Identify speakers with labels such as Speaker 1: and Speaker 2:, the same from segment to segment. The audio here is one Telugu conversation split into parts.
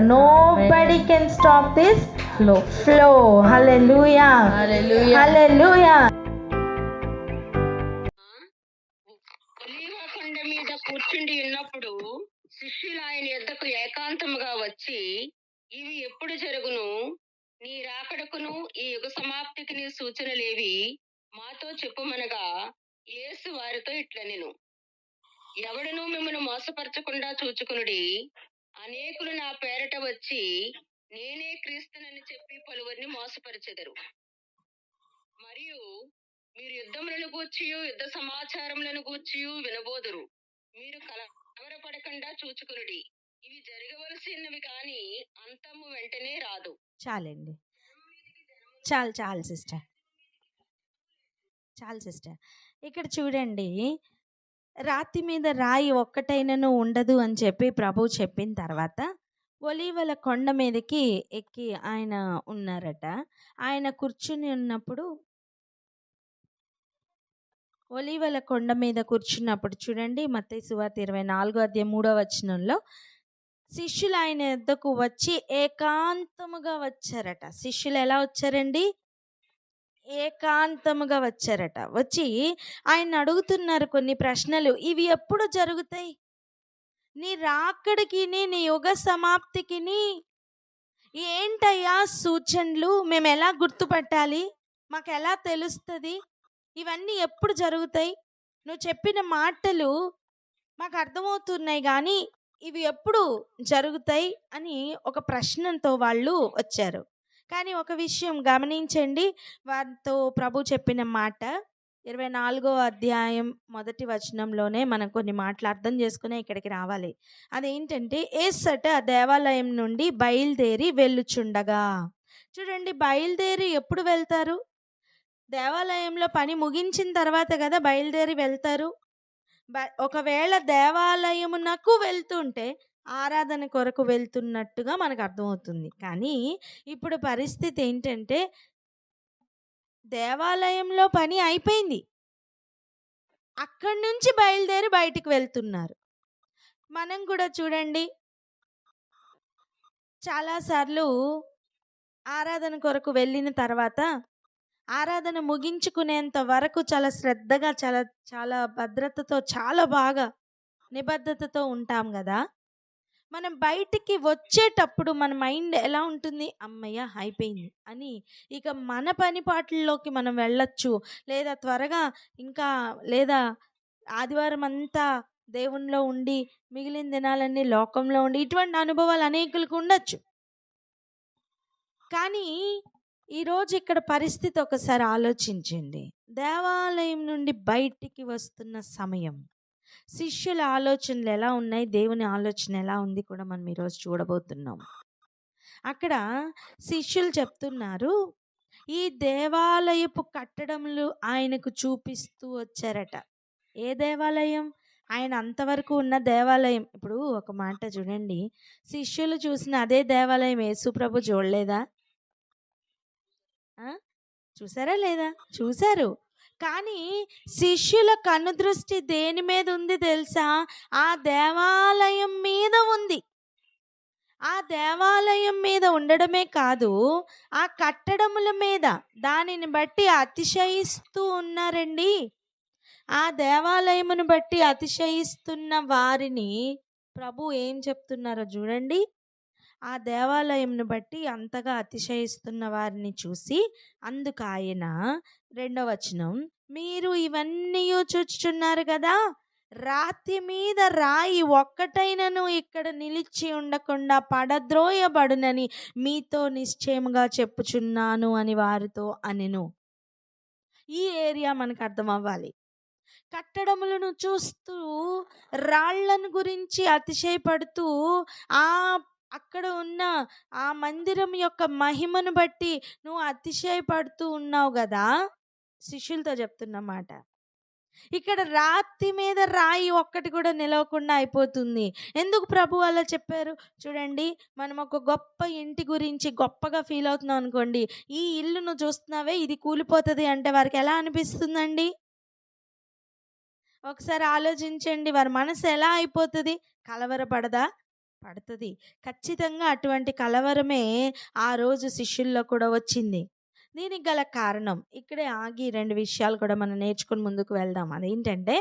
Speaker 1: Nobody can stop this flow. Hallelujah. Hallelujah.
Speaker 2: ఒలీవ కొండ మీద కూర్చుండి ఉన్నప్పుడు శిష్యులు ఆయన యొద్దకు ఏకాంతముగా వచ్చి, ఇవి ఎప్పుడు జరుగును? నీ రాకడకును ఈ యుగ సమాప్తికి నీ సూచనలేవి మాతో చెప్పుమనగా, యేసు వారితో ఇట్లనెను, ఎవడును మిమ్మల్ని మోసపరచకుండా చూచుకునుడి. అనేకులు నా పేరట వచ్చి నేనే క్రీస్తునని చెప్పి పలువురిని మోసపరిచెదరు. మరియు మీరు యుద్ధములను గూర్చియు యుద్ధ సమాచారములను గూర్చియు వినబోదురు. మీరు కలవరపడకుండా చూచుకునుడి. ఇవి జరగవలసినవి కానీ అంతము వెంటనే రాదు.
Speaker 3: చాలండి, చాలు సిస్టర్. ఇక్కడ చూడండి, రాతి మీద రాయి ఒక్కటైనను ఉండదు అని చెప్పి ప్రభు చెప్పిన తర్వాత ఒలీవల కొండ మీదకి ఎక్కి ఆయన ఉన్నారట. ఆయన కూర్చుని ఉన్నప్పుడు, ఒలీవల కొండ మీద కూర్చున్నప్పుడు చూడండి, మత్తయి సువార్త 24:3 శిష్యులు ఆయన యొద్దకు వచ్చి ఏకాంతముగా వచ్చారట. శిష్యులు ఎలా వచ్చారండి? ఏకాంతముగా వచ్చారట. వచ్చి ఆయన అడుగుతున్నారు కొన్ని ప్రశ్నలు. ఇవి ఎప్పుడు జరుగుతాయి? నీ రాకడికి నీ యుగ సమాప్తికి ఏంటయ్యా సూచనలు? మేము ఎలా గుర్తుపట్టాలి? మాకు ఎలా తెలుస్తుంది? ఇవన్నీ ఎప్పుడు జరుగుతాయి? నువ్వు చెప్పిన మాటలు మాకు అర్థమవుతున్నాయి కానీ ఇవి ఎప్పుడు జరుగుతాయి అని ఒక ప్రశ్నతో వాళ్ళు వచ్చారు. కానీ ఒక విషయం గమనించండి, వారితో ప్రభు చెప్పిన మాట 24 మనం కొన్ని మాటలు అర్థం చేసుకునే ఇక్కడికి రావాలి. అదేంటంటే, యేసట దేవాలయం నుండి బయలుదేరి వెళ్ళుచుండగా. చూడండి, బయలుదేరి ఎప్పుడు వెళ్తారు? దేవాలయంలో పని ముగించిన తర్వాత కదా బయలుదేరి వెళ్తారు. ఒకవేళ దేవాలయమునకు వెళ్తుంటే ఆరాధన కొరకు వెళ్తున్నట్టుగా మనకు అర్థమవుతుంది. కానీ ఇప్పుడు పరిస్థితి ఏంటంటే, దేవాలయంలో పని అయిపోయింది, అక్కడి నుంచి బయలుదేరి బయటికి వెళ్తున్నారు. మనం కూడా చూడండి, చాలాసార్లు ఆరాధన కొరకు వెళ్ళిన తర్వాత ఆరాధన ముగించుకునేంత వరకు చాలా శ్రద్ధగా, చాలా భద్రతతో, చాలా బాగా నిబద్ధతతో ఉంటాం కదా. మనం బయటికి వచ్చేటప్పుడు మన మైండ్ ఎలా ఉంటుంది? అమ్మయ్య అయిపోయింది అని ఇక మన పని పాటల్లోకి మనం వెళ్ళొచ్చు, లేదా త్వరగా లేదా ఆదివారం అంతా దేవునిలో ఉండి మిగిలిన దినాలన్నీ లోకంలో ఉండి, ఇటువంటి అనుభవాలు అనేకులకు ఉండొచ్చు. కానీ ఈరోజు ఇక్కడ పరిస్థితి ఒకసారి ఆలోచించండి. దేవాలయం నుండి బయటికి వస్తున్న సమయం, శిష్యుల ఆలోచనలు ఎలా ఉన్నాయి, దేవుని ఆలోచన ఎలా ఉంది కూడా మనం ఈరోజు చూడబోతున్నాం. అక్కడ శిష్యులు చెప్తున్నారు, ఈ దేవాలయపు కట్టడములు ఆయనకు చూపిస్తూ వచ్చారట. ఏ దేవాలయం? ఆయన అంతవరకు ఉన్న దేవాలయం. ఇప్పుడు ఒక మాట చూడండి, శిష్యులు చూసిన అదే దేవాలయం యేసుప్రభు చూడలేదా? చూసారా లేదా? చూశారు. కానీ శిష్యుల కనుదృష్టి దేని మీద ఉంది తెలుసా? ఆ దేవాలయం మీద ఉంది. ఆ దేవాలయం మీద ఉండడమే కాదు, ఆ కట్టడముల మీద, దానిని బట్టి అతిశయిస్తూ ఉన్నారండి. ఆ దేవాలయమును బట్టి అతిశయిస్తున్న వారిని ప్రభు ఏం చెప్తున్నారో చూడండి. ఆ దేవాలయంను బట్టి అంతగా అతిశయిస్తున్న వారిని చూసి అందుకు ఆయన 2వ వచనం, మీరు ఇవన్నీ చూచుచున్నారు కదా, రాతి మీద రాయి ఒక్కటైనను ఇక్కడ నిలిచి ఉండకుండా పడద్రోయబడునని మీతో నిశ్చయముగా చెప్పుచున్నాను అని వారితో అనెను. ఈ ఏరియా మనకు అర్థం అవ్వాలి. కట్టడములను చూస్తూ, రాళ్లను గురించి అతిశయపడుతూ, అక్కడ ఉన్న ఆ మందిరం యొక్క మహిమను బట్టి నువ్వు అతిశయపడుతూ ఉన్నావు కదా. శిష్యులతో చెప్తున్నమాట. ఇక్కడ రాతి మీద రాయి ఒక్కటి కూడా నిలవకుండా అయిపోతుంది. ఎందుకు ప్రభు అలా చెప్పారు? చూడండి, మనం ఒక గొప్ప ఇంటి గురించి గొప్పగా ఫీల్ అవుతున్నాం అనుకోండి, ఈ ఇల్లు నువ్వు చూస్తున్నావే ఇది కూలిపోతుంది అంటే వారికి ఎలా అనిపిస్తుందండి? ఒకసారి ఆలోచించండి, వారి మనసు ఎలా అయిపోతుంది? కలవరపడదా? పడుతుంది. ఖచ్చితంగా అటువంటి కలవరమే ఆ రోజు శిష్యుల్లో కూడా వచ్చింది. దీనికి గల కారణం ఇక్కడే ఆగి 2 విషయాలు కూడా మనం నేర్చుకుని ముందుకు వెళ్దాం. అదేంటంటే,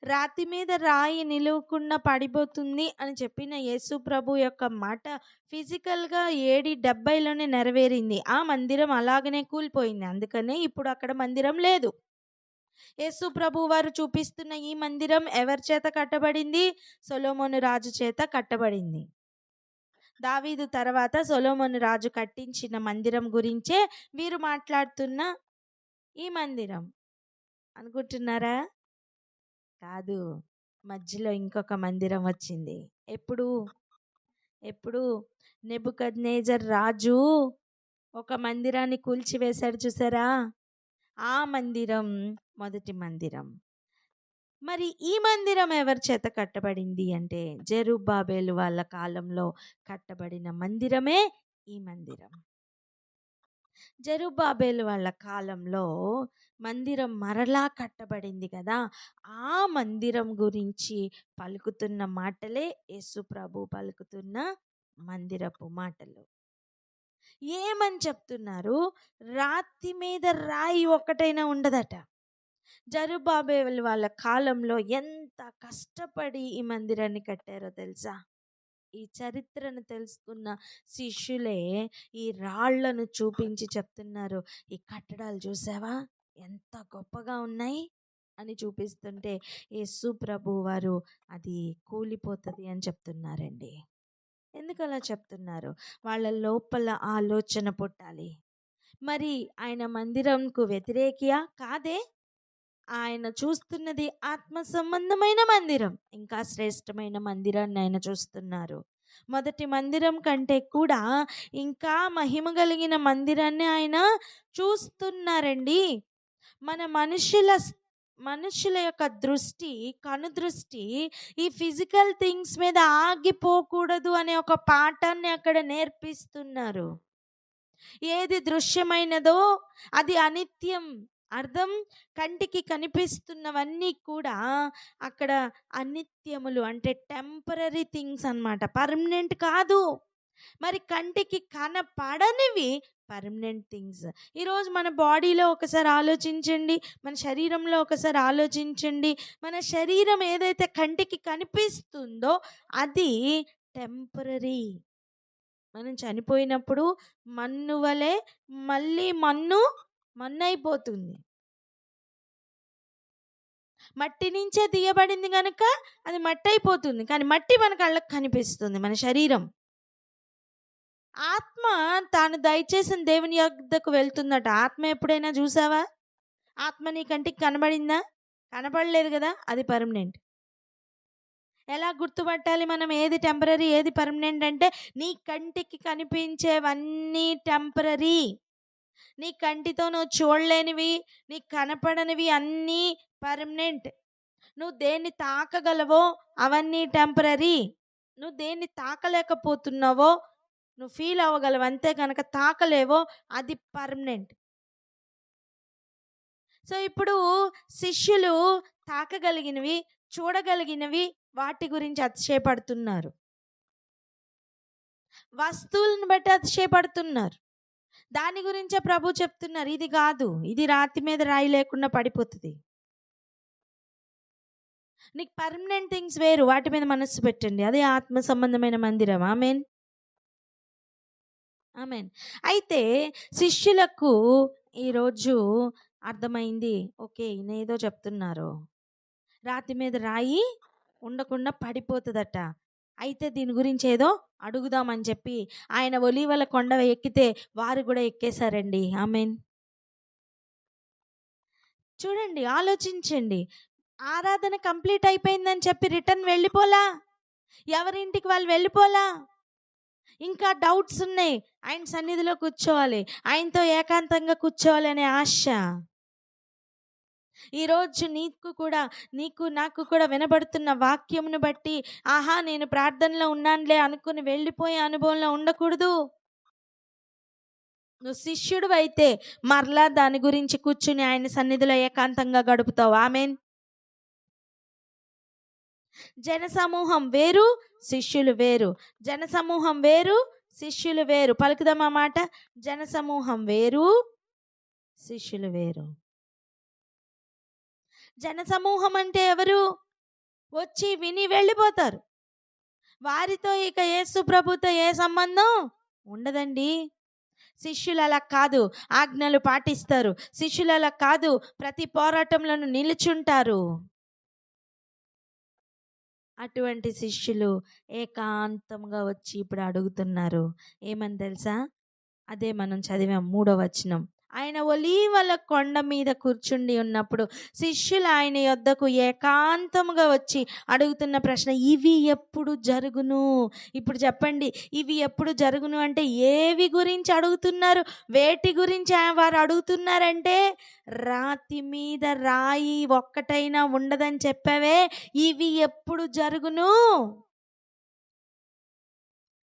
Speaker 3: రాతి మీద రాయి నిలువకుండా పడిపోతుంది అని చెప్పిన యేసు ప్రభు యొక్క మాట ఫిజికల్గా 70 నెరవేరింది. ఆ మందిరం అలాగనే కూలిపోయింది. అందుకనే ఇప్పుడు అక్కడ మందిరం లేదు. యేసు ప్రభు వారు చూపిస్తున్న ఈ మందిరం ఎవరి చేత కట్టబడింది? సొలొమోను రాజు చేత కట్టబడింది. దావీదు తర్వాత సొలొమోను రాజు కట్టించిన మందిరం గురించే వీరు మాట్లాడుతున్న ఈ మందిరం అనుకుంటున్నారా? కాదు, మధ్యలో ఇంకొక మందిరం వచ్చింది. ఎప్పుడు నెబుకద్నెజర్ రాజు ఒక మందిరాన్ని కూల్చివేశాడు చూసారా? ఆ మందిరం మొదటి మందిరం. మరి ఈ మందిరం ఎవరి చేత కట్టబడింది అంటే, జెరుబ్బాబెలు వాళ్ళ కాలంలో కట్టబడిన మందిరమే ఈ మందిరం. జెరుబ్బాబెలు వాళ్ళ కాలంలో మందిరం మరలా కట్టబడింది కదా. ఆ మందిరం గురించి పలుకుతున్న మాటలే యేసు ప్రభు పలుకుతున్న మందిరపు మాటలు. ఏమని చెప్తున్నారు? రాతి మీద రాయి ఒక్కటైనా ఉండదట. జెరుబ్బాబెలు వాళ్ళ కాలంలో ఎంత కష్టపడి ఈ మందిరాన్ని కట్టారో తెలుసా? ఈ చరిత్రను తెలుసుకున్న శిష్యులే ఈ రాళ్లను చూపించి చెప్తున్నారు, ఈ కట్టడాలు చూసావా ఎంత గొప్పగా ఉన్నాయి అని చూపిస్తుంటే యేసు ప్రభు వారు అది కూలిపోతుంది అని చెప్తున్నారండి. ఎందుకు అలా చెప్తున్నారు? వాళ్ళ లోపల ఆలోచన పుట్టాలి. మరి ఆయన మందిరంకు వ్యతిరేకియా? కాదే. ఆయన చూస్తున్నది ఆత్మ సంబంధమైన మందిరం, ఇంకా శ్రేష్టమైన మందిరాన్ని ఆయన చూస్తున్నారు. మొదటి మందిరం కంటే కూడా ఇంకా మహిమ కలిగిన మందిరాన్ని ఆయన చూస్తున్నారండి. మన మనుషుల యొక్క దృష్టి, కనుదృష్టి ఈ ఫిజికల్ థింగ్స్ మీద ఆగిపోకూడదు అనే ఒక పాఠాన్ని అక్కడ నేర్పిస్తున్నారు. ఏది దృశ్యమైనదో అది అనిత్యం. అర్థం, కంటికి కనిపిస్తున్నవన్నీ కూడా అక్కడ అనిత్యములు, అంటే టెంపరరీ థింగ్స్ అన్నమాట, పర్మనెంట్ కాదు. మరి కంటికి కనపడనివి పర్మనెంట్ థింగ్స్. ఈరోజు మన బాడీలో ఒకసారి ఆలోచించండి, మన శరీరంలో ఒకసారి ఆలోచించండి. మన శరీరం ఏదైతే కంటికి కనిపిస్తుందో అది టెంపరరీ. మనం చనిపోయినప్పుడు మన్ను వలె మళ్ళీ మన్ను అయిపోతుంది. మట్టి నుంచే తీయబడింది కనుక అది మట్టి అయిపోతుంది. కానీ మట్టి మన కళ్ళకు కనిపిస్తుంది, మన శరీరం. ఆత్మ తాను దయచేసిన దేవుని యొద్దకు వెళ్తుందట. ఆత్మ ఎప్పుడైనా చూసావా? ఆత్మ నీ కంటికి కనబడిందా? కనబడలేదు కదా. అది పర్మనెంట్. ఎలా గుర్తుపట్టాలి మనం ఏది టెంపరరీ ఏది పర్మనెంట్ అంటే, నీ కంటికి కనిపించేవన్నీ టెంపరరీ. నీ కంటితో నువ్వు చూడలేనివి, నీకు కనపడనివి అన్నీ పర్మనెంట్. నువ్వు దేన్ని తాకగలవో అవన్నీ టెంపరరీ. నువ్వు దేన్ని తాకలేకపోతున్నావో, నువ్వు ఫీల్ అవ్వగలవు అంతే, కనుక తాకలేవో అది పర్మనెంట్. సో ఇప్పుడు శిష్యులు తాకగలిగినవి, చూడగలిగినవి వాటి గురించి అతిశయపడుతున్నారు. వస్తువులను బట్టి అతిశయపడుతున్నారు. దాని గురించే ప్రభు చెప్తున్నారు, ఇది కాదు, ఇది రాతి మీద రాయి లేకుండా పడిపోతుంది. నీకు పర్మనెంట్ థింగ్స్ వేరు, వాటి మీద మనస్సు పెట్టండి. అదే ఆత్మ సంబంధమైన మందిరం. Amen, amen. అయితే శిష్యులకు ఈరోజు అర్థమైంది, ఓకే ఈయన ఏదో చెప్తున్నారు, రాతి మీద రాయి ఉండకుండా పడిపోతుందట. అయితే దీని గురించి ఏదో అడుగుదామని చెప్పి ఆయన ఒలీవల కొండ ఎక్కితే వారు కూడా ఎక్కేశారండి. ఆమెన్. చూడండి, ఆలోచించండి. ఆరాధన కంప్లీట్ అయిపోయిందని చెప్పి రిటర్న్ వెళ్ళిపోలా, ఎవరింటికి వాళ్ళు వెళ్ళిపోలా. ఇంకా డౌట్స్ ఉన్నాయి. ఆయన సన్నిధిలో కూర్చోవాలి, ఆయనతో ఏకాంతంగా కూర్చోవాలి అనే ఆశ. ఈరోజు నీకు నాకు కూడా వినబడుతున్న వాక్యమును బట్టి, ఆహా నేను ప్రార్థనలో ఉన్నానులే అనుకుని వెళ్ళిపోయే అనుభవంలో ఉండకూడదు. నువ్వు శిష్యుడు అయితే మరలా దాని గురించి కూర్చుని ఆయన సన్నిధిలో ఏకాంతంగా గడుపుతావు. ఆమెన్. జనసమూహం వేరు, శిష్యులు వేరు. జనసమూహం వేరు, శిష్యులు వేరు. పలుకుదాం ఆ మాట. జనసమూహం వేరు, శిష్యులు వేరు. జనసమూహం అంటే ఎవరు? వచ్చి విని వెళ్ళిపోతారు. వారితో ఇక యేసు ప్రభుతో ఏ సంబంధం ఉండదండి. శిష్యులు అలా కాదు, ఆజ్ఞలు పాటిస్తారు. శిష్యులు అలా కాదు, ప్రతి పోరాటంలోనూ నిలుచుంటారు. అటువంటి శిష్యులు ఏకాంతంగా వచ్చి ఇప్పుడు అడుగుతున్నారు. ఏమని తెలుసా? అదే మనం చదివాం 3వ వచనం. ఆయన ఒలీవల కొండ మీద కూర్చుండి ఉన్నప్పుడు శిష్యులు ఆయన యొద్దకు ఏకాంతముగా వచ్చి అడుగుతున్న ప్రశ్న, ఇవి ఎప్పుడు జరుగును? ఇప్పుడు చెప్పండి, ఇవి ఎప్పుడు జరుగును అంటే ఏవి గురించి అడుగుతున్నారు? వేటి గురించి వారు అడుగుతున్నారంటే, రాతి మీద రాయి ఒక్కటైనా ఉండదని చెప్పావే, ఇవి ఎప్పుడు జరుగును?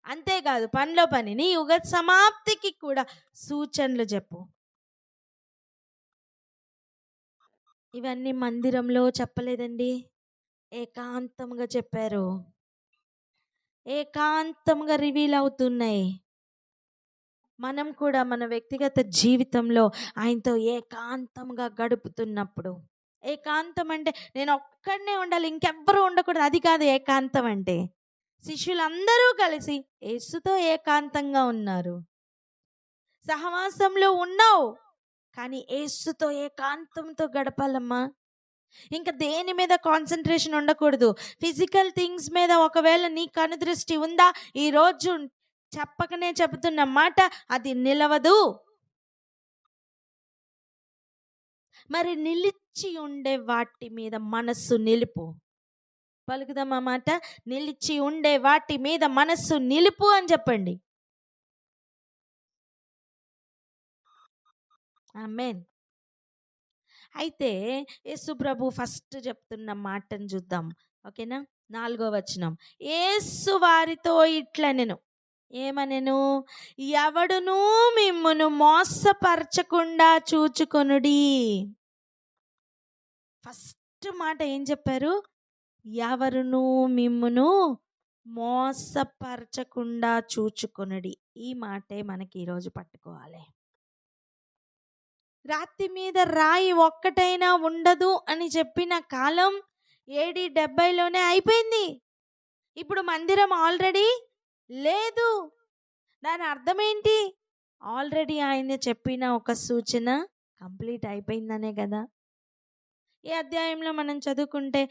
Speaker 3: అంతేకాదు, పనిలో పని నీ యుగ సమాప్తికి కూడా సూచనలు చెప్పు. ఇవన్నీ మందిరంలో చెప్పలేదండి, ఏకాంతంగా చెప్పారు. ఏకాంతంగా రివీల్ అవుతున్నాయి. మనం కూడా మన వ్యక్తిగత జీవితంలో ఆయనతో ఏకాంతంగా గడుపుతున్నప్పుడు, ఏకాంతం అంటే నేను ఒక్కడనే ఉండాలి, ఇంకెవ్వరూ ఉండకూడదు, అది కాదు ఏకాంతం అంటే. శిష్యులందరూ కలిసి యేసుతో ఏకాంతంగా ఉన్నారు. సహవాసంలో ఉన్నావు, కానీ యేసుతో ఏకాంతంతో గడపాలమ్మా. ఇంకా దేని మీద కాన్సన్ట్రేషన్ ఉండకూడదు. ఫిజికల్ థింగ్స్ మీద ఒకవేళ నీ కనుదృష్టి ఉందా, ఈరోజు చెప్పకనే చెబుతున్న మాట, అది నిలవదు. మరి నిలిచి ఉండే వాటి మీద మనస్సు నిలుపు. పలుకుదాం ఆ మాట. నిలిచి ఉండే వాటి మీద మనస్సు నిలుపు అని చెప్పండి. ఆమేన్. అయితే యేసు ప్రభు ఫస్ట్ చెప్తున్న మాటను చూద్దాం. ఓకేనా? 4వ వచనం. యేసు వారితో ఇట్లనెను. ఏమనెను? ఎవడునూ మిమ్మును మోసపరచకుండా చూచుకొనుడి. ఫస్ట్ మాట ఏం చెప్పారు? ఎవరునూ మిమ్మును మోసపరచకుండా చూచుకొనుడి. ఈ మాటే మనకి ఈరోజు పట్టుకోవాలి. రాతి మీద రాయి ఒక్కటైనా ఉండదు అని చెప్పిన కాలం AD 70లోనే అయిపోయింది. ఇప్పుడు మందిరం ఆల్రెడీ లేదు. దాని అర్థం ఏంటి? ఆల్రెడీ ఆయన చెప్పిన ఒక సూచన కంప్లీట్ అయిపోయిందనే కదా. ఈ అధ్యాయంలో మనం చదువుకుంటే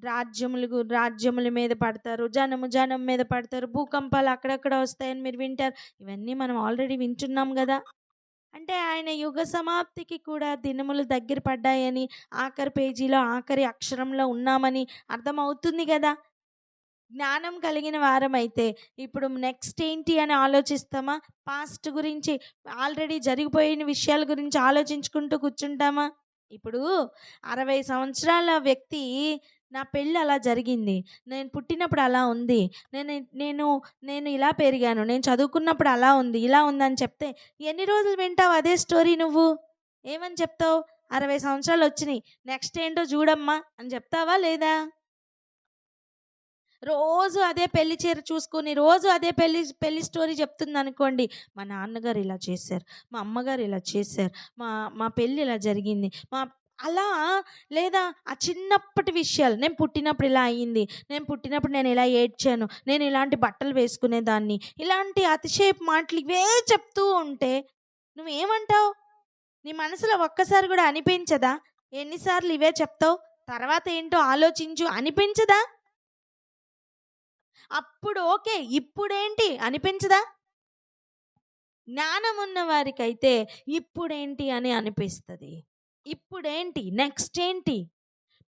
Speaker 3: రాజ్యముల మీద పడతారు, జనం మీద పడతారు, భూకంపాలు అక్కడక్కడ వస్తాయని మీరు వింటారు. ఇవన్నీ మనం ఆల్రెడీ వింటున్నాం కదా. అంటే ఆయన యుగ సమాప్తికి కూడా దినములు దగ్గర పడ్డాయని, ఆఖరి పేజీలో ఆఖరి అక్షరంలో ఉన్నామని అర్థమవుతుంది కదా. జ్ఞానం కలిగిన వారమైతే ఇప్పుడు నెక్స్ట్ ఏంటి అని ఆలోచిస్తామా? పాస్ట్ గురించి, ఆల్రెడీ జరిగిపోయిన విషయాల గురించి ఆలోచించుకుంటూ కూర్చుంటామా? ఇప్పుడు 60 సంవత్సరాల వ్యక్తి, నా పెళ్ళి అలా జరిగింది, నేను పుట్టినప్పుడు అలా ఉంది, నేను ఇలా పెరిగాను, నేను చదువుకున్నప్పుడు అలా ఉంది, ఇలా ఉందని చెప్తే ఎన్ని రోజులు వింటావు అదే స్టోరీ? నువ్వు ఏమని చెప్తావు? 60 సంవత్సరాలు వచ్చినాయి, నెక్స్ట్ ఏంటో చూడమ్మా అని చెప్తావా లేదా? రోజు అదే పెళ్లి చీర చూసుకొని రోజు అదే పెళ్లి స్టోరీ చెప్తుంది అనుకోండి. మా నాన్నగారు ఇలా చేశారు, మా అమ్మగారు ఇలా చేశారు, మా పెళ్ళి ఇలా జరిగింది, అలా. లేదా ఆ చిన్నప్పటి విషయాలు, నేను పుట్టినప్పుడు ఇలా అయ్యింది, నేను పుట్టినప్పుడు నేను ఇలా ఏడ్చాను, నేను ఇలాంటి బట్టలు వేసుకునేదాన్ని, ఇలాంటి అతిశయపు మాటలు ఇవే చెప్తూ ఉంటే నువ్వేమంటావు? నీ మనసులో ఒక్కసారి కూడా అనిపించదా? ఎన్నిసార్లు ఇవే చెప్తావు, తర్వాత ఏంటో ఆలోచించు అనిపించదా? అప్పుడు ఓకే, ఇప్పుడేంటి అనిపించదా? జ్ఞానం ఉన్న వారికైతే ఇప్పుడేంటి అని అనిపిస్తుంది. ఇప్పుడేంటి, నెక్స్ట్ ఏంటి?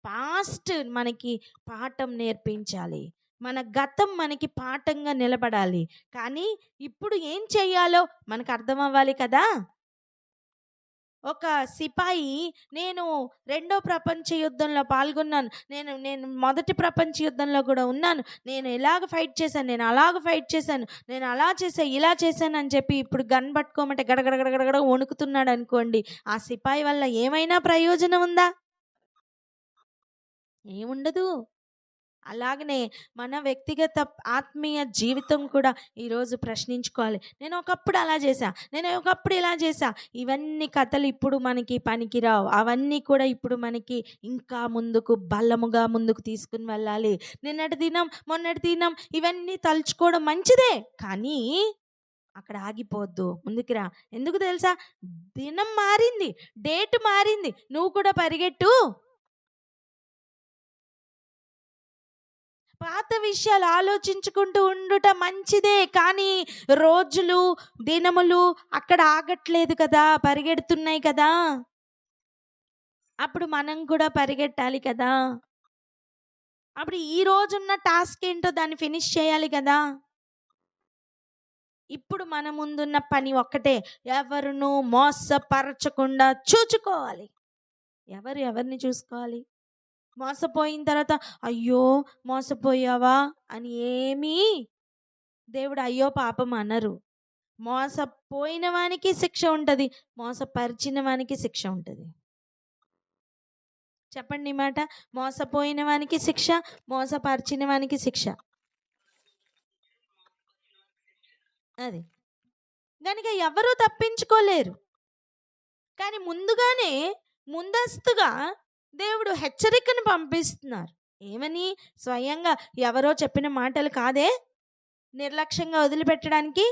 Speaker 3: పాస్ట్ మనకి పాఠం నేర్పించాలి, మన గతం మనకి పాఠంగా నిలబడాలి. కానీ ఇప్పుడు ఏం చెయ్యాలో మనకు అర్థం అవ్వాలి కదా. ఒక సిపాయి, నేను 2వ ప్రపంచ యుద్ధంలో పాల్గొన్నాను, నేను మొదటి ప్రపంచ యుద్ధంలో కూడా ఉన్నాను, నేను ఇలాగ ఫైట్ చేశాను, నేను అలాగ ఫైట్ చేశాను, నేను అలా చేశా ఇలా చేశాను అని చెప్పి ఇప్పుడు గన్ పట్టుకోమంటే గడగడగడగడ వణుకుతున్నాడు అనుకోండి. ఆ సిపాయి వల్ల ఏమైనా ప్రయోజనం ఉందా? ఏముండదు. అలాగనే మన వ్యక్తిగత ఆత్మీయ జీవితం కూడా ఈరోజు ప్రశ్నించుకోవాలి. నేను ఒకప్పుడు అలా చేశా, నేను ఒకప్పుడు ఇలా చేశా. ఇవన్నీ కథలు ఇప్పుడు మనకి పనికిరావు. అవన్నీ కూడా ఇప్పుడు మనకి ఇంకా ముందుకు బలముగా ముందుకు తీసుకుని వెళ్ళాలి. నిన్నటి దినం, మొన్నటి దినం ఇవన్నీ తలుచుకోవడం మంచిదే, కానీ అక్కడ ఆగిపోవద్దు, ముందుకు రా. ఎందుకు తెలుసా? దినం మారింది, డేట్ మారింది, నువ్వు కూడా పరిగెట్టు. పాత విషయాలు ఆలోచించుకుంటూ ఉండుట మంచిదే, కానీ రోజులు దినములు అక్కడ ఆగట్లేదు కదా, పరిగెడుతున్నాయి కదా. అప్పుడు మనం కూడా పరిగెట్టాలి కదా. అప్పుడు ఈ రోజున్న టాస్క్ ఏంటో దాన్ని ఫినిష్ చేయాలి కదా. ఇప్పుడు మన ముందున్న పని ఒక్కటే, ఎవరును మోసపరచకుండా చూచుకోవాలి. ఎవరిని చూసుకోవాలి? మోసపోయిన తర్వాత అయ్యో మోసపోయావా అని ఏమీ దేవుడు అయ్యో పాపం అనరు. మోసపోయిన వానికి శిక్ష ఉంటుంది, మోసపరిచిన వానికి శిక్ష ఉంటుంది. చెప్పండి ఈ మాట. మోసపోయిన వానికి శిక్ష, మోసపరిచిన వానికి శిక్ష. అది కనుక ఎవరూ తప్పించుకోలేరు. కానీ ముందస్తుగా దేవుడు హెచ్చరికను పంపిస్తున్నారు. ఏమని? స్వయంగా ఎవరో చెప్పిన మాటలు కాదే నిర్లక్ష్యంగా వదిలిపెట్టడానికి.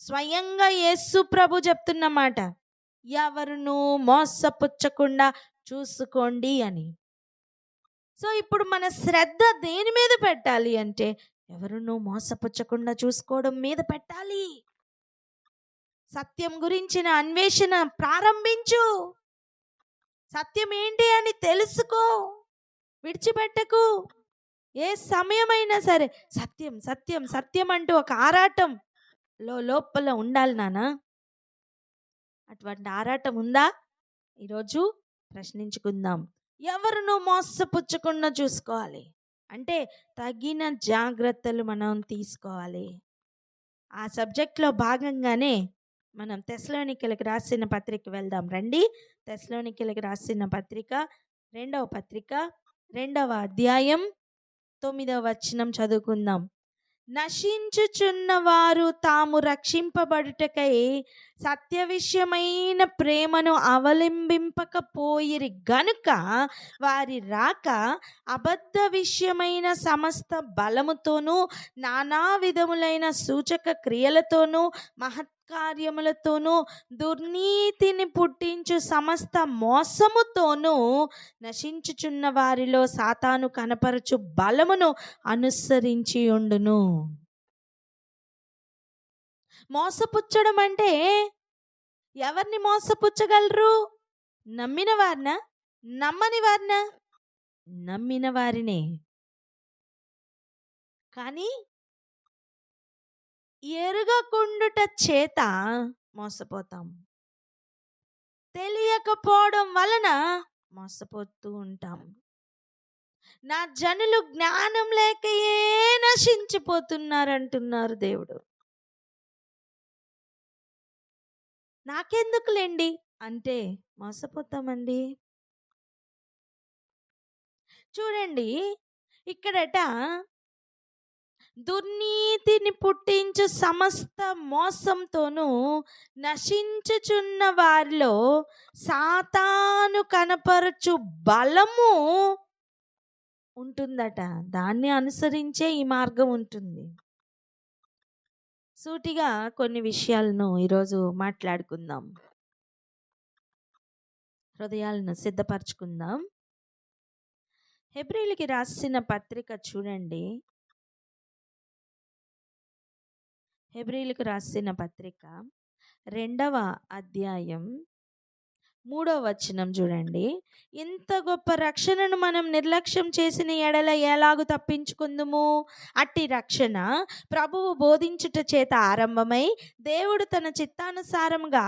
Speaker 3: స్వయంగా యేసు ప్రభు చెప్తున్న మాట, ఎవరును మోసపుచ్చకుండా చూసుకోండి అని. సో ఇప్పుడు మన శ్రద్ధ దేని మీద పెట్టాలి అంటే, ఎవరును మోసపుచ్చకుండా చూసుకోవడం మీద పెట్టాలి. సత్యం గురించిన అన్వేషణ ప్రారంభించు. సత్యం ఏంటి అని తెలుసుకో, విడిచిపెట్టకు. ఏ సమయమైనా సరే సత్యం సత్యం సత్యం అంటూ ఒక ఆరాటం లోపల ఉండాలి నాన్న. అటువంటి ఆరాటం ఉందా? ఈరోజు ప్రశ్నించుకుందాం. ఎవరును మోసపుచ్చకుండా చూసుకోవాలి అంటే తగిన జాగ్రత్తలు మనం తీసుకోవాలి. ఆ సబ్జెక్ట్లో భాగంగానే మనం తెస్సలోనికీయులకు రాసిన పత్రిక వెళ్దాం రండి. తెస్సలోనికీయులకు రాసిన పత్రిక 2వ పత్రిక 2వ అధ్యాయం 9వ వచనం చదువుకుందాం. నశించుచున్న వారు తాము రక్షింపబడుటకై సత్య విషయమైన ప్రేమను అవలంబింపకపోయిరి గనుక వారి రాక అబద్ధ విషయమైన సమస్త బలముతోనూ నానా విధములైన సూచక క్రియలతోనూ మహత్కార్యములతోనూ దుర్నీతిని పుట్టించు సమస్త మోసముతోనూ నశించుచున్న వారిలో సాతాను కనపరచు బలమును అనుసరించి ఉండును. మోసపుచ్చడం అంటే ఎవరిని మోసపుచ్చగలరు? నమ్మిన వారినా, నమ్మని వారినా? నమ్మిన వారినే. కానీ ఎరుగకుండుట చేత మోసపోతాం, తెలియకపోవడం వలన మోసపోతూ ఉంటాం. నా జనులు జ్ఞానం లేకయే నశించిపోతున్నారంటున్నారు దేవుడు. నాకెందుకులేండి అంటే మోసపోతామండి. చూడండి ఇక్కడట దుర్నీతిని పుట్టించు సమస్త మోసంతోనూ నశించుచున్న వారిలో సాతాను కనపరచు బలము ఉంటుందట. దాన్ని అనుసరించే ఈ మార్గం ఉంటుంది. సూటిగా కొన్ని విషయాలను ఈరోజు మాట్లాడుకుందాం, హృదయాలను సిద్ధపరచుకుందాం. హెబ్రీయులకి రాసిన పత్రిక చూడండి. హెబ్రీయులకు రాసిన పత్రిక 2వ అధ్యాయం 3వ వచనం చూడండి. ఇంత గొప్ప రక్షణను మనం నిర్లక్ష్యం చేసిన ఎడల ఎలాగు తప్పించుకుందుము? అట్టి రక్షణ ప్రభువు బోధించుట చేత ఆరంభమై దేవుడు తన చిత్తానుసారముగా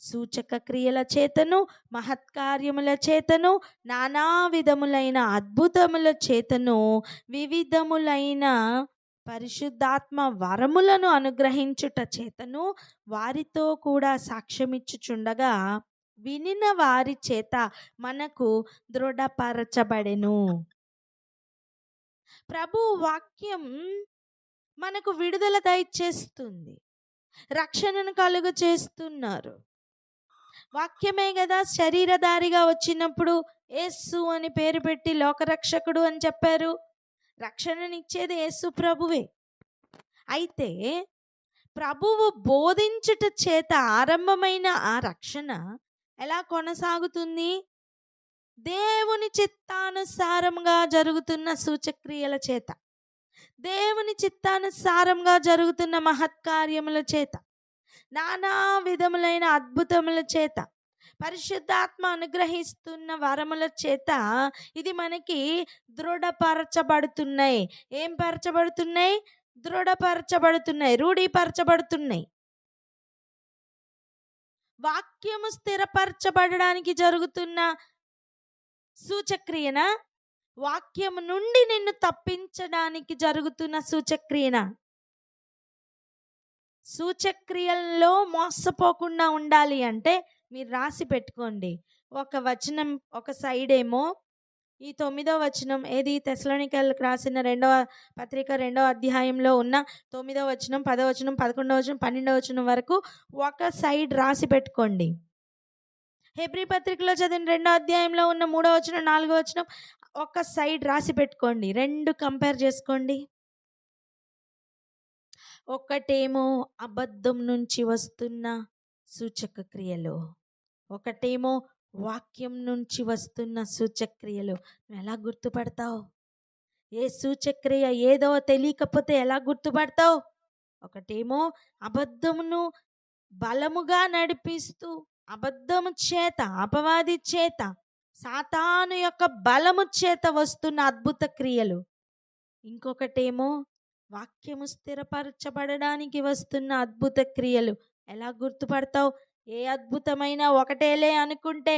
Speaker 3: సూచక క్రియల చేతను మహత్కార్యముల చేతను నానా విధములైన అద్భుతముల చేతను వివిధములైన పరిశుద్ధాత్మ వరములను అనుగ్రహించుట చేతను వారితో కూడా సాక్ష్యమిచ్చుచుండగా వినిన వారి చేత మనకు దృఢపరచబడెను. ప్రభు వాక్యం మనకు విడుదల దయచేస్తుంది, రక్షణను కలుగ చేస్తున్నారు. వాక్యమే కదా శరీరధారిగా వచ్చినప్పుడు యేసు అని పేరు పెట్టి లోకరక్షకుడు అని చెప్పారు. రక్షణనిచ్చేది యేసు ప్రభువే. అయితే ప్రభువు బోధించుట చేత ఆరంభమైన ఆ రక్షణ ఎలా కొనసాగుతుంది? దేవుని చిత్తానుసారంగా జరుగుతున్న సూచక్రియల చేత, దేవుని చిత్తానుసారంగా జరుగుతున్న మహత్కార్యముల చేత, నానా విధములైన అద్భుతముల చేత, పరిశుద్ధాత్మ అనుగ్రహిస్తున్న వరముల చేత ఇది మనకి దృఢపరచబడుతున్నాయి. ఏం పరచబడుతున్నాయి? దృఢపరచబడుతున్నాయి, రూఢీపరచబడుతున్నాయి. వాక్యము స్థిరపరచబడడానికి జరుగుతున్న సూచక్రియన, వాక్యము నుండి నిన్ను తప్పించడానికి జరుగుతున్న సూచక్రియన. సూచక్రియల్లో మోసపోకుండా ఉండాలి అంటే మీరు రాసి పెట్టుకోండి. ఒక వచనం ఒక సైడ్ ఏమో ఈ 9వ వచనం, ఏది తెస్సలోనికైలకు రాసిన 2వ పత్రిక 2వ అధ్యాయంలో ఉన్న 9వ వచనం, 10వ వచనం, 11వ వచనం, 12వ వచనం వరకు ఒక సైడ్ రాసి పెట్టుకోండి. హెబ్రీ పత్రికలో చదివిన 2వ అధ్యాయంలో ఉన్న 3వ వచనం, 4వ వచనం ఒక సైడ్ రాసి పెట్టుకోండి. 2 కంపేర్ చేసుకోండి. ఒకటేమో అబద్ధం నుంచి వస్తున్న సూచక క్రియలు, ఒకటేమో వాక్యం నుంచి వస్తున్న సూచక్రియలు. నువ్వు ఎలా గుర్తుపడతావు? ఏ సూచక్రియ ఏదో తెలియకపోతే ఎలా గుర్తుపడతావు? ఒకటేమో అబద్ధమును బలముగా నడిపిస్తూ, అబద్ధము చేత, అపవాది చేత, సాతాను యొక్క బలము చేత వస్తున్న అద్భుత క్రియలు. ఇంకొకటేమో వాక్యము స్థిరపరచబడడానికి వస్తున్న అద్భుత క్రియలు. ఎలా గుర్తుపడతావు? ఏ అద్భుతమైనా ఒకటేలే అనుకుంటే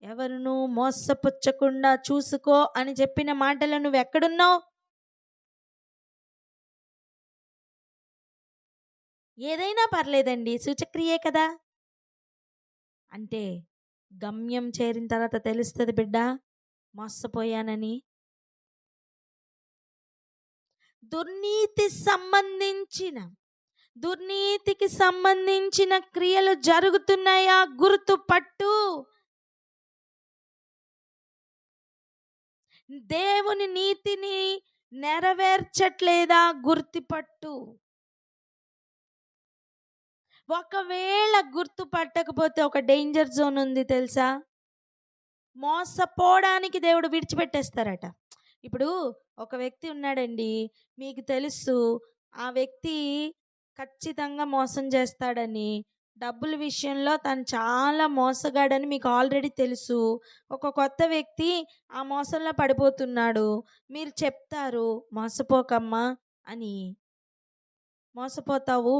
Speaker 3: ఎవరును మోసపుచ్చకుండా చూసుకో అని చెప్పిన మాటలు నువ్వు ఎక్కడున్నావు? ఏదైనా పర్లేదండి, సూచక్రియే కదా అంటే గమ్యం చేరిన తర్వాత తెలుస్తుంది బిడ్డ మోసపోయానని. దుర్నీతికి సంబంధించిన క్రియలు జరుగుతున్నాయా? గుర్తుపట్టు. దేవుని నీతిని నెరవేర్చట్లేదా? గుర్తుపట్టు. ఒకవేళ గుర్తుపట్టకపోతే ఒక డేంజర్ జోన్ ఉంది తెలుసా? మోసపోవడానికి దేవుడు విడిచిపెట్టేస్తారట. ఇప్పుడు ఒక వ్యక్తి ఉన్నాడండి, మీకు తెలుసు ఆ వ్యక్తి ఖచ్చితంగా మోసం చేస్తాడని, డబ్బుల విషయంలో తను చాలా మోసగాడని మీకు ఆల్రెడీ తెలుసు. ఒక కొత్త వ్యక్తి ఆ మోసంలో పడిపోతున్నాడు. మీరు చెప్తారు మోసపోకమ్మా అని. మోసపోతావు,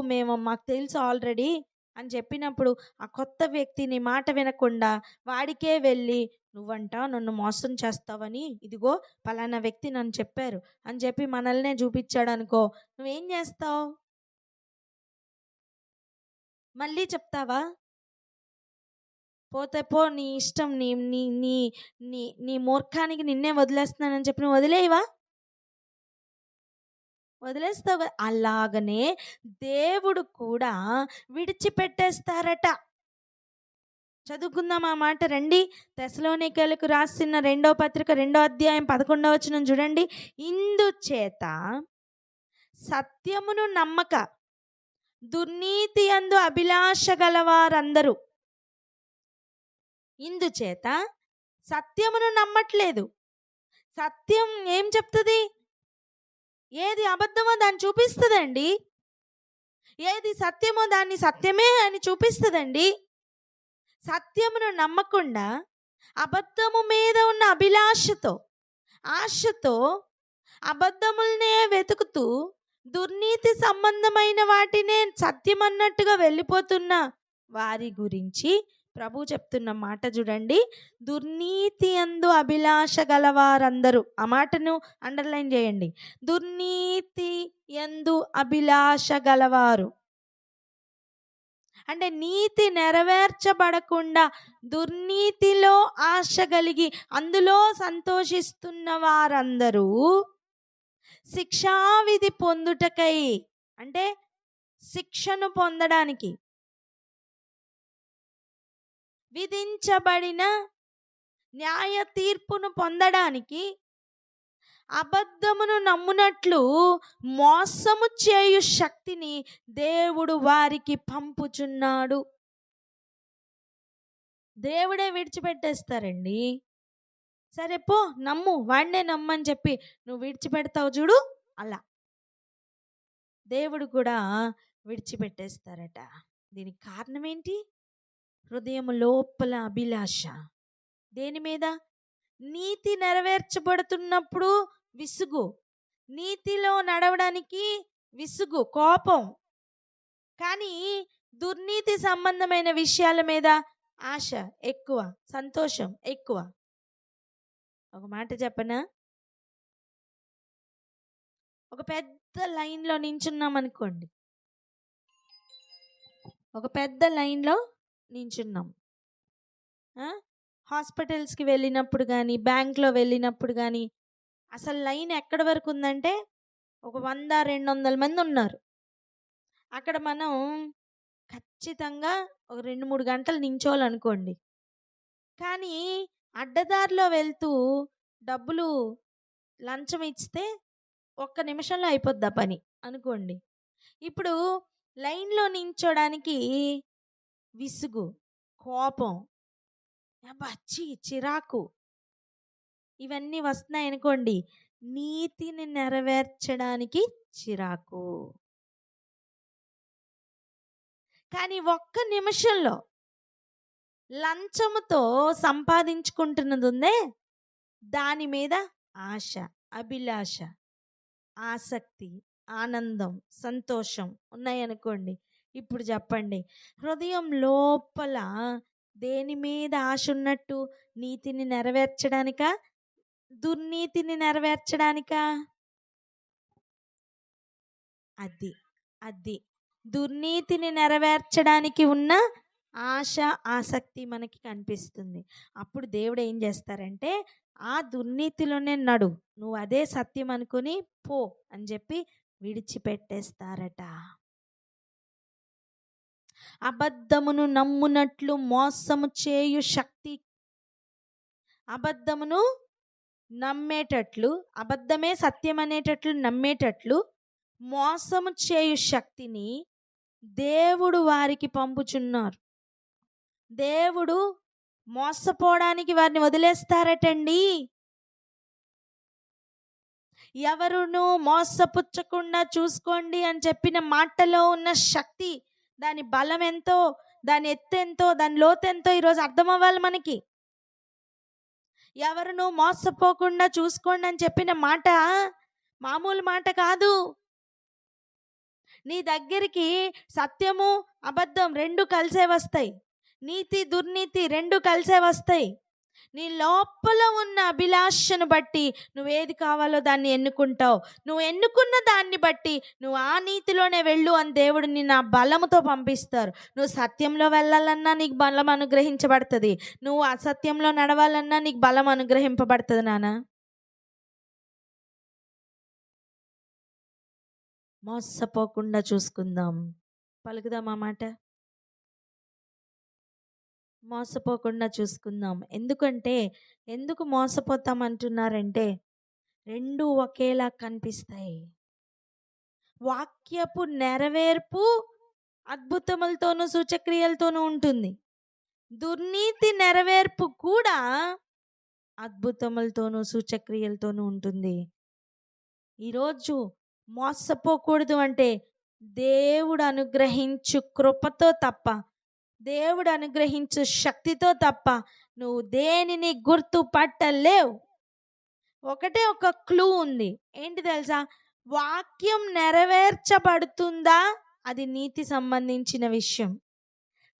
Speaker 3: మాకు తెలుసు ఆల్రెడీ అని చెప్పినప్పుడు ఆ కొత్త వ్యక్తిని మాట వినకుండా వాడికే వెళ్ళి నువ్వంట నన్ను మోసం చేస్తావని, ఇదిగో పలానా వ్యక్తి నన్ను చెప్పారు అని చెప్పి మనల్నే చూపించాడు అనుకో, నువ్వేం చేస్తావు? మళ్ళీ చెప్తావా? పోతే పో, నీ ఇష్టం, నీ నీ నీ నీ నీ మూర్ఖానికి నిన్నే వదిలేస్తున్నానని చెప్పి నువ్వు వదిలేవా? వదిలేస్తావు కదా. అలాగనే దేవుడు కూడా విడిచిపెట్టేస్తారట. చదువుకుందాం ఆ మాట రండి. తెస్సలోనికైలకు రాసిన 2వ పత్రిక 2వ అధ్యాయం 11వ వచనం చూడండి. ఇందుచేత సత్యమును నమ్మక దుర్నీతి యందు అభిలాష గలవారందరూ. ఇందుచేత సత్యమును నమ్మట్లేదు. సత్యం ఏం చెప్తుంది? ఏది అబద్ధమో దాన్ని చూపిస్తుందండి, ఏది సత్యమో దాన్ని సత్యమే అని చూపిస్తుందండి. సత్యమును నమ్మకుండా అబద్ధము మీద ఉన్న అభిలాషతో, ఆశతో అబద్ధములనే వెతుకుతూ దుర్నీతి సంబంధమైన వాటినే సత్యం అన్నట్టుగా వెళ్ళిపోతున్న వారి గురించి ప్రభు చెప్తున్న మాట చూడండి. దుర్నీతి యందు అభిలాష గలవారందరూ. ఆ మాటను అండర్లైన్ చేయండి. దుర్నీతి యందు అభిలాష గలవారు అంటే నీతి నెరవేర్చబడకుండా దుర్నీతిలో ఆశ కలిగి అందులో సంతోషిస్తున్న వారందరూ శిక్షావిధి పొందుటకై, అంటే శిక్షను పొందడానికి, విధించబడిన న్యాయ తీర్పును పొందడానికి, అబద్ధమును నమ్మునట్లు మోసము చేయు శక్తిని దేవుడు వారికి పంపుచున్నాడు. దేవుడే విడిచిపెట్టేస్తారండి. సరే పో నమ్ము, వాడినే నమ్మని చెప్పి నువ్వు విడిచిపెడతావు చూడు, అలా దేవుడు కూడా విడిచిపెట్టేస్తారట. దీనికి కారణం ఏంటి? హృదయం లోపల అభిలాష. దేని మీద? నీతి నెరవేర్చబడుతున్నప్పుడు విసుగు, నీతిలో నడవడానికి విసుగు, కోపం. కానీ దుర్నీతి సంబంధమైన విషయాల మీద ఆశ ఎక్కువ, సంతోషం ఎక్కువ. ఒక మాట చెప్పనా? ఒక పెద్ద లైన్లో నించున్నాం అనుకోండి, ఒక పెద్ద లైన్లో నించున్నాం. హాస్పిటల్స్కి వెళ్ళినప్పుడు కానీ, బ్యాంక్లో వెళ్ళినప్పుడు కానీ, అసలు లైన్ ఎక్కడి వరకు ఉందంటే ఒక 100-200 మంది ఉన్నారు. అక్కడ మనం ఖచ్చితంగా ఒక 2-3 గంటలు నించోవాలనుకోండి. కానీ అడ్డదారిలో వెళ్తూ డబ్బులు లంచం ఇస్తే 1 నిమిషంలో అయిపోద్ది ఆ పని అనుకోండి. ఇప్పుడు లైన్లో నించోడానికి విసుగు, కోపం, చిరాకు ఇవన్నీ వస్తున్నాయి అనుకోండి. నీతిని నెరవేర్చడానికి చిరాకు. కానీ 1 నిమిషంలో లంచముతో సంపాదించుకుంటున్నది ఉందే, దాని మీద ఆశ, అభిలాష, ఆసక్తి, ఆనందం, సంతోషం ఉన్నాయనుకోండి. ఇప్పుడు చెప్పండి, హృదయం లోపల దేని మీద ఆశ ఉన్నట్టు? నీతిని నెరవేర్చడానికా, దుర్నీతిని నెరవేర్చడానికా? అది దుర్నీతిని నెరవేర్చడానికి ఉన్న ఆశ, ఆసక్తి మనకి కనిపిస్తుంది. అప్పుడు దేవుడు ఏం చేస్తారంటే, ఆ దుర్నీతిలోనే నడు, నువ్వు అదే సత్యం అనుకుని పో అని చెప్పి విడిచిపెట్టేస్తారట. అబద్ధమును నమ్మునట్లు మోసము చేయు శక్తి, అబద్ధమును నమ్మేటట్లు, అబద్ధమే సత్యం అనేటట్లు నమ్మేటట్లు మోసము చేయు శక్తిని దేవుడు వారికి పంపుచున్నారు. దేవుడు మోసపోవడానికి వారిని వదిలేస్తారటండి. ఎవరును మోసపుచ్చకుండా చూసుకోండి అని చెప్పిన మాటలో ఉన్న శక్తి, దాని బలం ఎంతో, దాని ఎత్తు ఎంతో, దాని లోతు ఎంతో ఈరోజు అర్థం అవ్వాలి మనకి. ఎవరును మోసపోకుండా చూసుకోండి అని చెప్పిన మాట మామూలు మాట కాదు. నీ దగ్గరికి సత్యము అబద్ధం 2 కలిసే వస్తాయి, నీతి దుర్నీతి 2 కలిసే వస్తాయి. నీ లోపల ఉన్న అభిలాషను బట్టి నువ్వేది కావాలో దాన్ని ఎన్నుకుంటావు. నువ్వు ఎన్నుకున్న దాన్ని బట్టి నువ్వు ఆ నీతిలోనే వెళ్ళు అని దేవుడు నిన్ను ఆ బలముతో పంపిస్తారు. నువ్వు సత్యంలో వెళ్ళాలన్నా నీకు బలం అనుగ్రహించబడుతుంది, నువ్వు అసత్యంలో నడవాలన్నా నీకు బలం అనుగ్రహింపబడుతుంది. నాన్న, మోసపోకుండా చూసుకుందాం. పలుకుదాం ఆ మాట, మోసపోకుండా చూసుకుందాం. ఎందుకు మోసపోతాం అంటున్నారంటే, 2 ఒకేలా కనిపిస్తాయి. వాక్యపు నెరవేర్పు అద్భుతములతోనూ సూచక్రియలతోనూ ఉంటుంది. దుర్నీతి నెరవేర్పు కూడా అద్భుతములతోనూ సూచక్రియలతోనూ ఉంటుంది. ఈరోజు మోసపోకూడదు అంటే దేవుడు అనుగ్రహించు కృపతో తప్ప, దేవుడు అనుగ్రహించు శక్తితో తప్ప నువ్వు దేనిని గుర్తుపట్టలేవు. ఒకటే ఒక క్లూ ఉంది, ఏంటి తెలుసా? వాక్యం నెరవేర్చబడుతుందా, అది నీతి సంబంధించిన విషయం.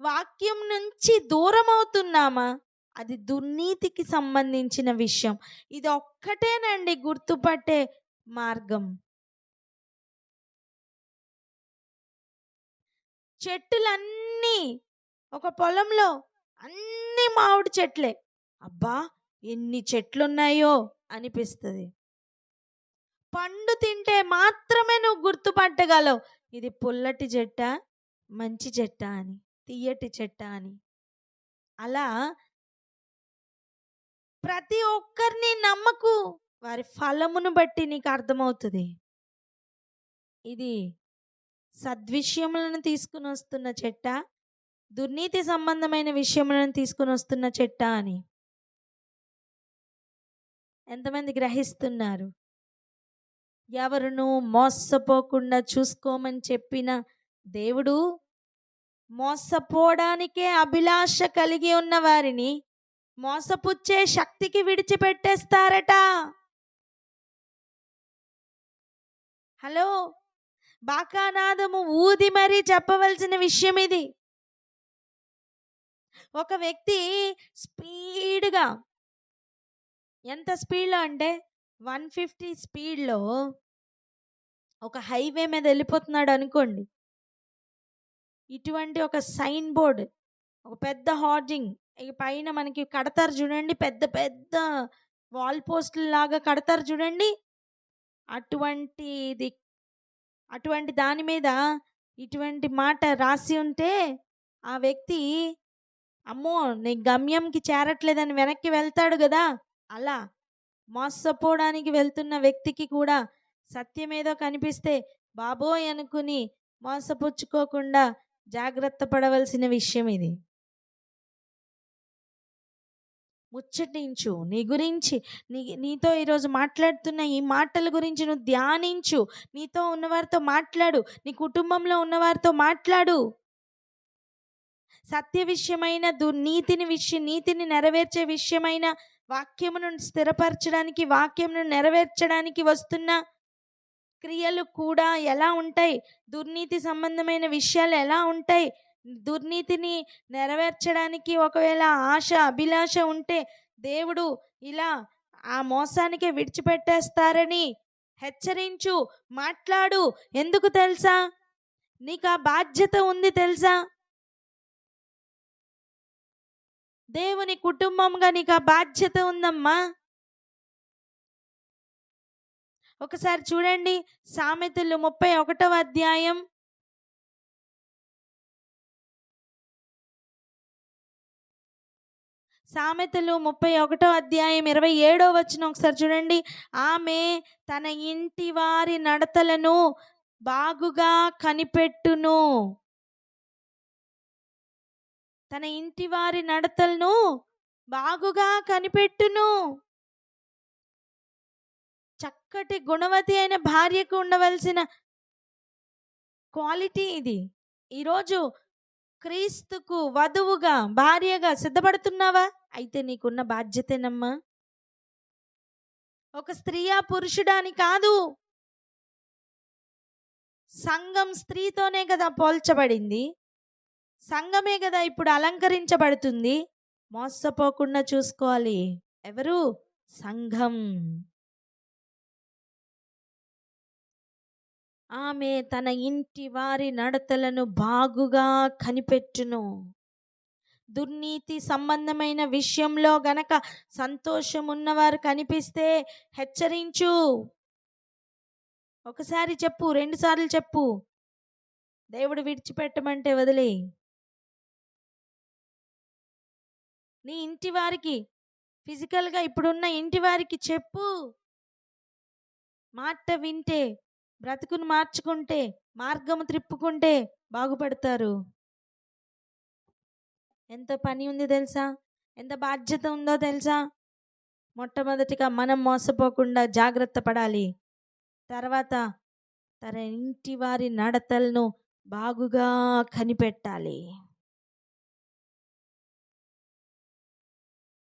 Speaker 3: వాక్యం నుంచి దూరం అవుతున్నామా, అది దుర్నీతికి సంబంధించిన విషయం. ఇది ఒక్కటేనండి గుర్తుపట్టే మార్గం. చెట్టులన్నీ ఒక పొలంలో అన్ని మామిడి చెట్లే, అబ్బా ఎన్ని చెట్లున్నాయో అనిపిస్తుంది. పండు తింటే మాత్రమే నువ్వు గుర్తుపట్టగలవు ఇది పుల్లటి చెట్ట, మంచి చెట్ట అని, తీయటి చెట్ట అని. అలా ప్రతి ఒక్కరిని నమ్మకు, వారి ఫలమును బట్టి నీకు అర్థమవుతుంది ఇది సద్విషయములను తీసుకుని వస్తున్న చెట్ట, దుర్నీతి సంబంధమైన విషయములను తీసుకుని వస్తున్న చెట్ట అని. ఎంతమంది గ్రహిస్తున్నారు? ఎవరును మోసపోకుండా చూసుకోమని చెప్పిన దేవుడు మోసపోవడానికే అభిలాష కలిగి ఉన్న వారిని మోసపుచ్చే శక్తికి విడిచిపెట్టేస్తారట. హలో, బాకానాదము ఊది మరీ చెప్పవలసిన విషయం ఇది. ఒక వ్యక్తి స్పీడ్గా, ఎంత స్పీడ్లో అంటే 150 స్పీడ్లో ఒక హైవే మీద వెళ్ళిపోతున్నాడు అనుకోండి. ఇటువంటి ఒక సైన్ బోర్డ్, ఒక పెద్ద హార్డింగ్ పైన మనకి కడతారు చూడండి, పెద్ద పెద్ద వాల్ పోస్టుల లాగా కడతారు చూడండి. అటువంటి దాని మీద ఇటువంటి మాట రాసి ఉంటే ఆ వ్యక్తి అమ్మో నేను గమ్యంకి చేరట్లేదని వెనక్కి వెళ్తాడు కదా. అలా మోసపోవడానికి వెళ్తున్న వ్యక్తికి కూడా సత్యం ఏదో కనిపిస్తే బాబోయ్ అనుకుని మోసపుచ్చుకోకుండా జాగ్రత్త పడవలసిన విషయం ఇది. ముచ్చటించు, నీ గురించి, నీతో ఈరోజు మాట్లాడుతున్న ఈ మాటల గురించి నువ్వు ధ్యానించు. నీతో ఉన్నవారితో మాట్లాడు, నీ కుటుంబంలో ఉన్నవారితో మాట్లాడు. సత్య విషయమైన నీతిని నెరవేర్చే విషయమైన వాక్యమును స్థిరపరచడానికి, వాక్యమును నెరవేర్చడానికి వస్తున్న క్రియలు కూడా ఎలా ఉంటాయి, దుర్నీతి సంబంధమైన విషయాలు ఎలా ఉంటాయి, దుర్నీతిని నెరవేర్చడానికి ఒకవేళ ఆశ అభిలాష ఉంటే దేవుడు ఇలా ఆ మోసానికే విడిచిపెట్టేస్తారని హెచ్చరించు, మాట్లాడు. ఎందుకు తెలుసా? నీకు ఆ బాధ్యత ఉంది తెలుసా? దేవుని కుటుంబంగా నీకు ఆ బాధ్యత ఉందమ్మా. ఒకసారి చూడండి, సామెతలు 31వ అధ్యాయం 27వ వచనం ఒకసారి చూడండి. ఆమె తన ఇంటి వారి నడతలను బాగుగా కనిపెట్టును. తన ఇంటి వారి నడతలను బాగుగా కనిపెట్టును. చక్కటి గుణవతి అయిన భార్యకు ఉండవలసిన క్వాలిటీ ఇది. ఈరోజు క్రీస్తుకు వధువుగా, భార్యగా సిద్ధపడుతున్నావా? అయితే నీకున్న బాధ్యతేనమ్మా. ఒక స్త్రీయా పురుషుడా అని కాదు, సంఘం స్త్రీతోనే కదా పోల్చబడింది. సంఘమే కదా ఇప్పుడు అలంకరించబడుతుంది. మోసపోకుండా చూసుకోవాలి. ఎవరు? సంఘం. ఆమె తన ఇంటి వారి నడతలను బాగుగా కనిపెట్టును. దుర్నీతి సంబంధమైన విషయంలో గనక సంతోషం ఉన్నవారు కనిపిస్తే హెచ్చరించు. ఒకసారి చెప్పు, 2 సార్లు చెప్పు. దేవుడు విడిచిపెట్టమంటే వదిలే. నీ ఇంటి వారికి, ఫిజికల్గా ఇప్పుడున్న ఇంటి వారికి చెప్పు. మాట వింటే, బ్రతుకును మార్చుకుంటే, మార్గము త్రిప్పుకుంటే బాగుపడతారు. ఎంత పని ఉంది తెలుసా? ఎంత బాధ్యత ఉందో తెలుసా? మొట్టమొదటిగా మనం మోసపోకుండా జాగ్రత్త పడాలి. తర్వాత తన ఇంటి వారి నడతలను బాగుగా కనిపెట్టాలి.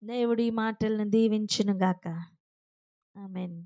Speaker 3: దేవుడి మాటలను దీవించునుగాక. ఆమేన్.